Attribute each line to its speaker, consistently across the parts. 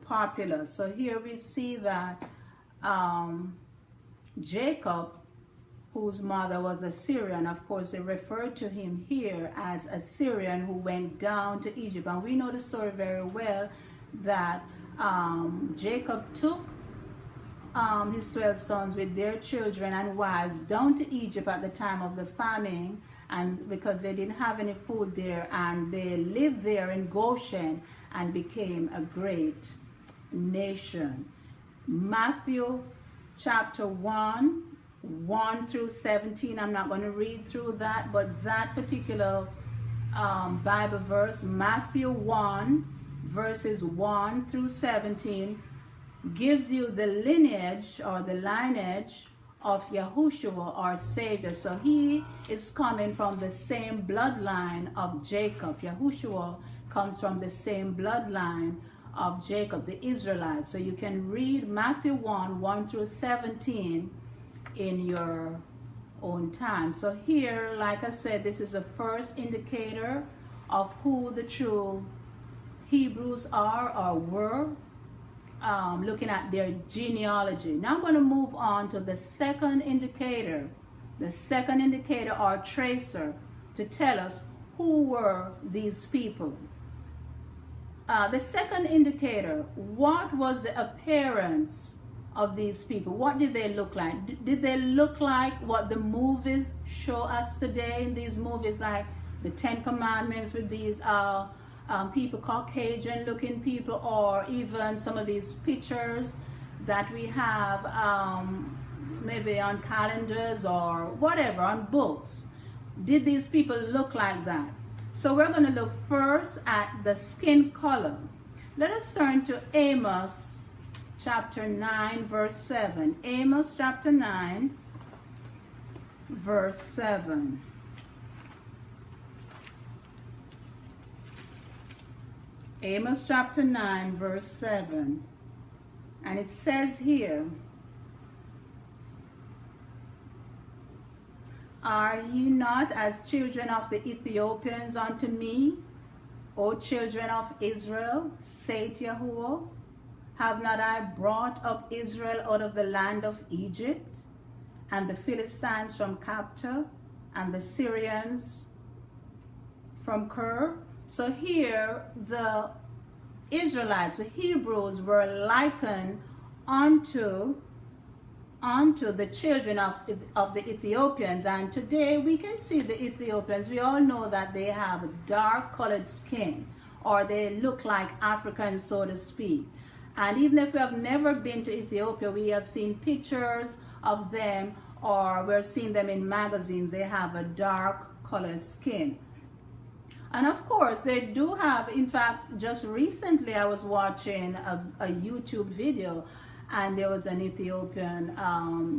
Speaker 1: popular. So here we see that Jacob, whose mother was a Syrian, of course they referred to him here as a Syrian who went down to Egypt. And we know the story very well that Jacob took his 12 sons with their children and wives down to Egypt at the time of the famine, and because they didn't have any food there, and they lived there in Goshen and became a great nation. Matthew chapter 1 through 17, I'm not going to read through that, but that particular Bible verse, Matthew 1 verses 1 through 17, gives you the lineage or the lineage of Yahushua, our Savior. So he is coming from the same bloodline of Jacob. Yahushua comes from the same bloodline of Jacob, the Israelites. So you can read Matthew 1 through 17 in your own time. So here, like I said, this is the first indicator of who the true Hebrews are or were, looking at their genealogy. Now I'm going to move on to the second indicator or tracer to tell us who were these people. The second indicator, what was the appearance of these people? What did they look like? Did they look like what the movies show us today in these movies, like the Ten Commandments with these people, Caucasian looking people, or even some of these pictures that we have maybe on calendars or whatever, on books? Did these people look like that? So we're going to look first at the skin color. Let us turn to Amos chapter 9 verse 7. Amos chapter 9 verse 7. Amos chapter 9 verse 7. And it says here, "Are ye not as children of the Ethiopians unto me, O children of Israel, saith Yahuwah? Have not I brought up Israel out of the land of Egypt, and the Philistines from Capta, and the Syrians from Ker?" So here the Israelites, the Hebrews, were likened unto the children of the Ethiopians. And today we can see the Ethiopians. We all know that they have dark colored skin, or they look like Africans, so to speak. And even if we have never been to Ethiopia, we have seen pictures of them, or we're seeing them in magazines. They have a dark colored skin. And of course, they do have, in fact, just recently I was watching a YouTube video, and there was an Ethiopian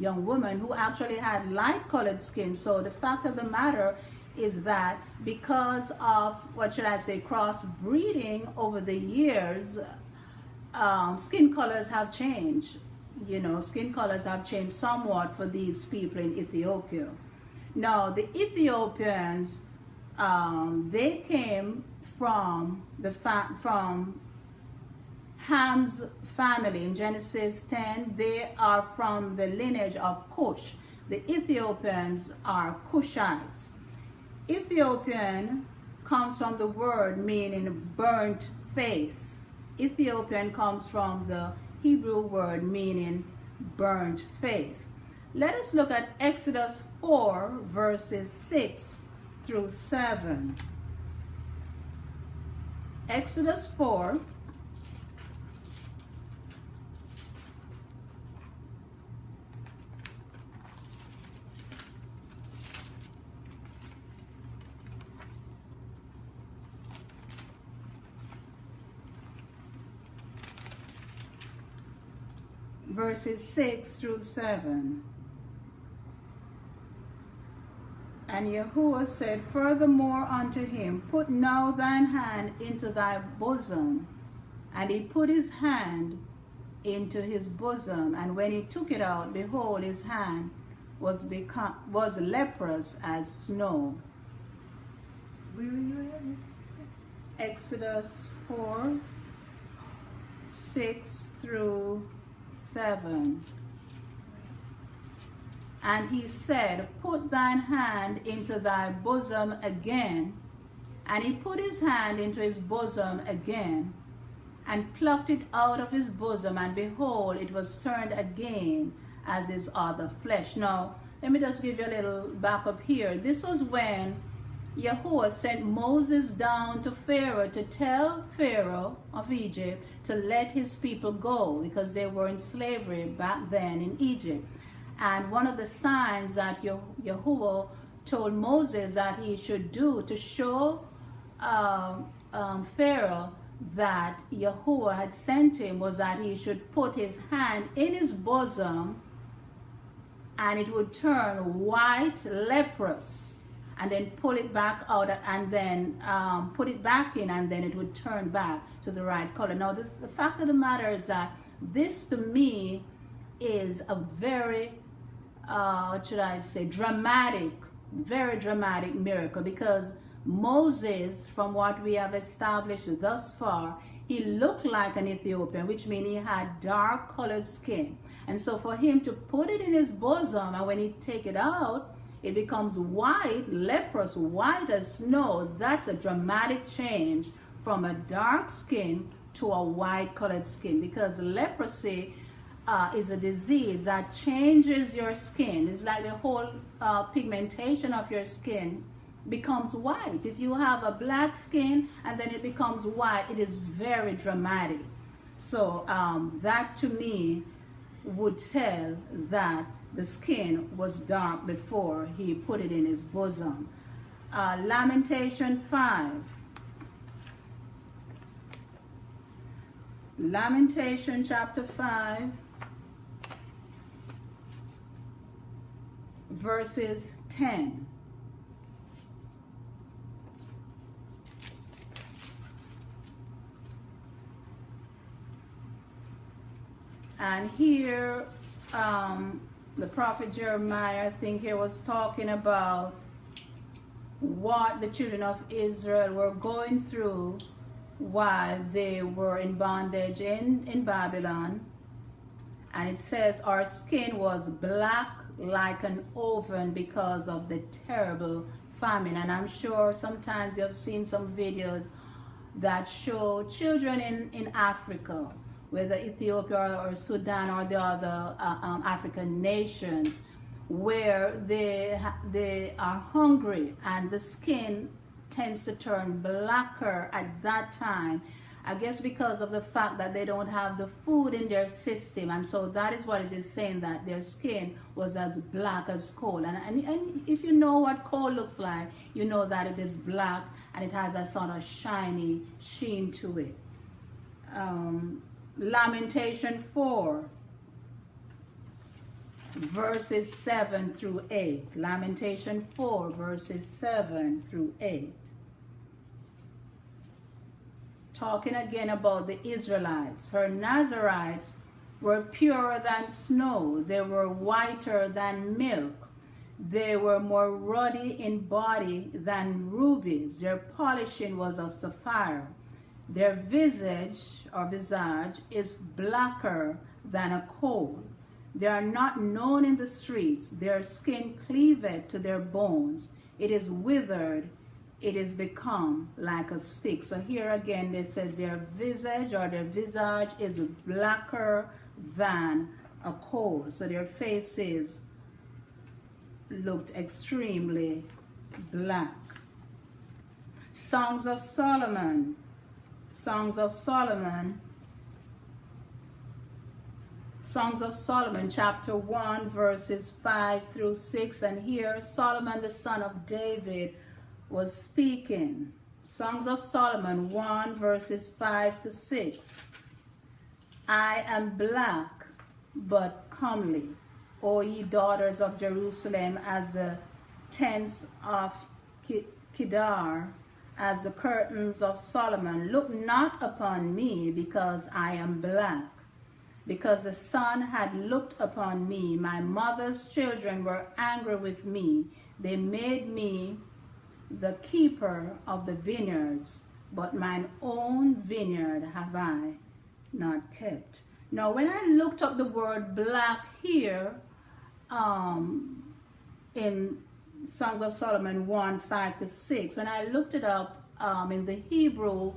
Speaker 1: young woman who actually had light-colored skin. So the fact of the matter is that because of, what should I say, cross-breeding over the years, skin colors have changed. You know, skin colors have changed somewhat for these people in Ethiopia. Now, the Ethiopians, they came from Ham's family in Genesis 10. They are from the lineage of Cush. The Ethiopians are Cushites. Ethiopian comes from the word meaning burnt face. Ethiopian comes from the Hebrew word meaning burnt face. Let us look at Exodus 4 verses 6 through 7. Exodus 4 verses 6 through 7. And Yahuwah said furthermore unto him, Put now thine hand into thy bosom. And he put his hand into his bosom, and when he took it out, behold, his hand was leprous as snow. Where are you at? Exodus 4 6 through 7. And he said, put thine hand into thy bosom again. And he put his hand into his bosom again, and plucked it out of his bosom, and behold, it was turned again as his other flesh. Now, let me just give you a little backup here. This was when Yahuwah sent Moses down to Pharaoh to tell Pharaoh of Egypt to let his people go, because they were in slavery back then in Egypt. And one of the signs that Yahuwah told Moses that he should do to show Pharaoh that Yahuwah had sent him was that he should put his hand in his bosom, and it would turn white, leprous, and then pull it back out, and then put it back in, and then it would turn back to the right color. Now, the fact of the matter is that this, to me, is a very, what should I say, dramatic, very dramatic miracle, because Moses, from what we have established thus far, he looked like an Ethiopian, which means he had dark colored skin. And so for him to put it in his bosom, and when he take it out, it becomes white, leprous, white as snow. That's a dramatic change from a dark skin to a white colored skin, because leprosy is a disease that changes your skin. It's like the whole pigmentation of your skin becomes white. If you have a black skin and then it becomes white, it is very dramatic. So that to me would tell that the skin was dark before he put it in his bosom. Lamentation 5. Lamentation chapter 5, verses 10. And here, the prophet Jeremiah, I think he was talking about what the children of Israel were going through while they were in bondage in Babylon. And it says, our skin was black like an oven because of the terrible famine. And I'm sure sometimes you've seen some videos that show children in Africa, whether Ethiopia or Sudan or the other African nations, where they are hungry and the skin tends to turn blacker at that time. I guess because of the fact that they don't have the food in their system. And so that is what it is saying, that their skin was as black as coal. And if you know what coal looks like, you know that it is black and it has a sort of shiny sheen to it. Lamentation 4, verses 7 through 8. Lamentation 4, verses 7 through 8. Talking again about the Israelites. Her Nazarites were purer than snow. They were whiter than milk. They were more ruddy in body than rubies. Their polishing was of sapphire. Their visage is blacker than a coal. They are not known in the streets. Their skin cleaveth to their bones. It is withered. It is become like a stick. So here again it says their visage is blacker than a coal. So their faces looked extremely black. Songs of Solomon. Songs of Solomon, chapter 1, verses 5 through 6. And here Solomon, the son of David, was speaking. Songs of Solomon 1, verses 5 to 6. I am black, but comely, O ye daughters of Jerusalem, as the tents of Kedar, as the curtains of Solomon. Look not upon me, because I am black. Because the sun had looked upon me, my mother's children were angry with me. They made me the keeper of the vineyards, but mine own vineyard have I not kept. Now, when I looked up the word black here, in Songs of Solomon 1:5-6, when I looked it up in the Hebrew,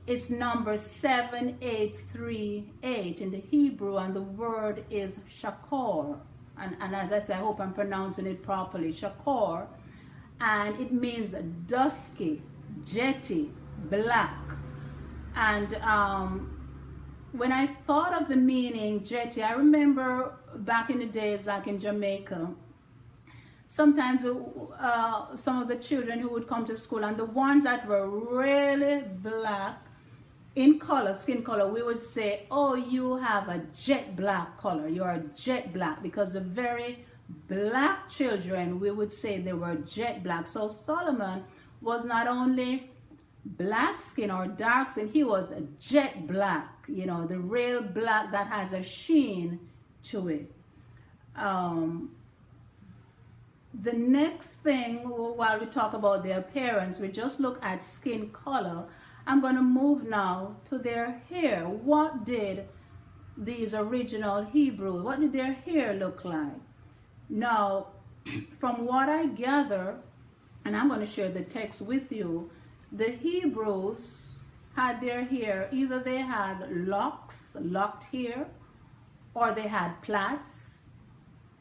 Speaker 1: it's number 7838 in the Hebrew, and the word is shakor. And as I say, I hope I'm pronouncing it properly, shakor. And it means dusky, jetty, black. And when I thought of the meaning jetty, I remember back in the days, like in Jamaica, sometimes some of the children who would come to school, and the ones that were really black in color, skin color, we would say, oh, you have a jet black color, you're jet black, because the very black children, we would say they were jet black. So Solomon was not only black skin or dark skin, he was a jet black, you know, the real black that has a sheen to it. The next thing, while we talk about their appearance, we just look at skin color. I'm going to move now to their hair. What did these original Hebrews, what did their hair look like? Now, from what I gather, and I'm going to share the text with you, the Hebrews had their hair, either they had locks, locked hair, or they had plaits,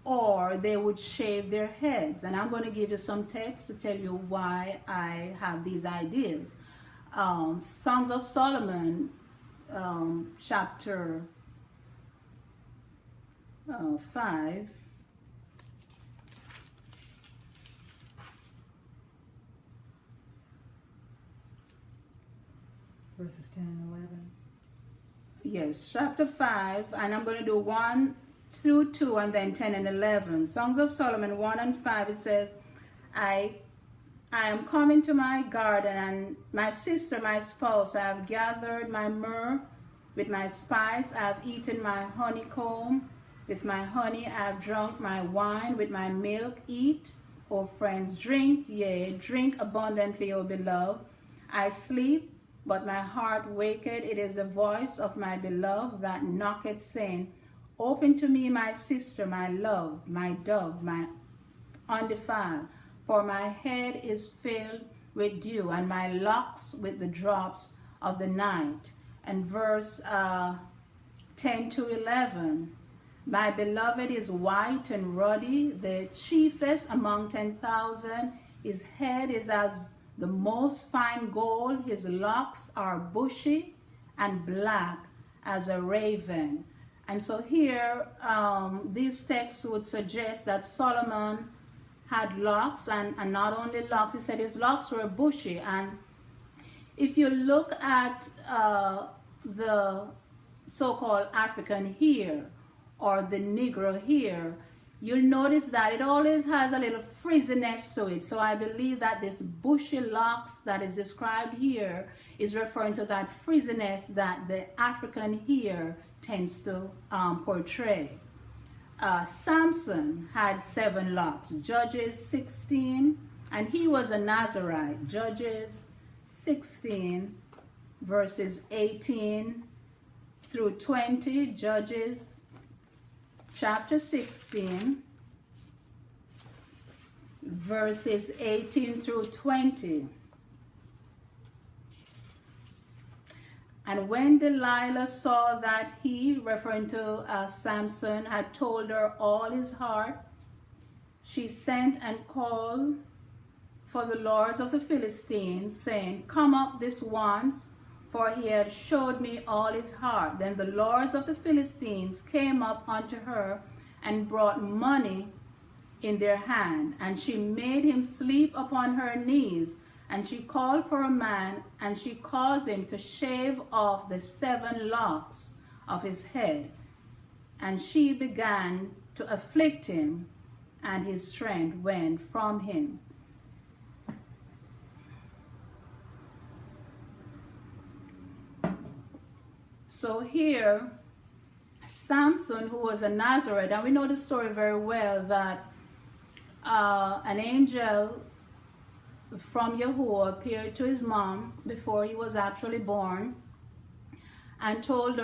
Speaker 1: or they would shave their heads. And I'm going to give you some text to tell you why I have these ideas. Songs of Solomon, chapter 5.
Speaker 2: Verses 10 and 11.
Speaker 1: Yes, chapter 5, and I'm going to do 1 through 2 and then 10 and 11. Songs of Solomon 1 and 5, it says, I am coming to my garden, and my sister, my spouse, I have gathered my myrrh with my spice, I have eaten my honeycomb with my honey, I have drunk my wine with my milk. Eat, O friends, drink, yea, drink abundantly, O beloved. I sleep, but my heart waketh. It is the voice of my beloved that knocketh, saying, open to me, my sister, my love, my dove, my undefiled. For my head is filled with dew, and my locks with the drops of the night. And verse 10 to 11. My beloved is white and ruddy, the chiefest among 10,000. His head is as the most fine gold. His locks are bushy and black as a raven. And so here, these texts would suggest that Solomon had locks, and not only locks, he said his locks were bushy. And if you look at the so-called African hair, or the Negro hair, you'll notice that it always has a little frizziness to it. So I believe that this bushy locks that is described here is referring to that frizziness that the African hair tends to portray. Samson had 7 locks, Judges 16, and he was a Nazarite. Judges 16, verses 18 through 20, Judges chapter 16, verses 18 through 20. And when Delilah saw that he, referring to Samson, had told her all his heart, she sent and called for the lords of the Philistines, saying, come up this once, for he had showed me all his heart. Then the lords of the Philistines came up unto her and brought money in their hand. And she made him sleep upon her knees. And she called for a man, and she caused him to shave off the 7 locks of his head. And she began to afflict him, and his strength went from him. So here, Samson, who was a Nazarite, and we know the story very well, that an angel from Yahuwah appeared to his mom before he was actually born. and told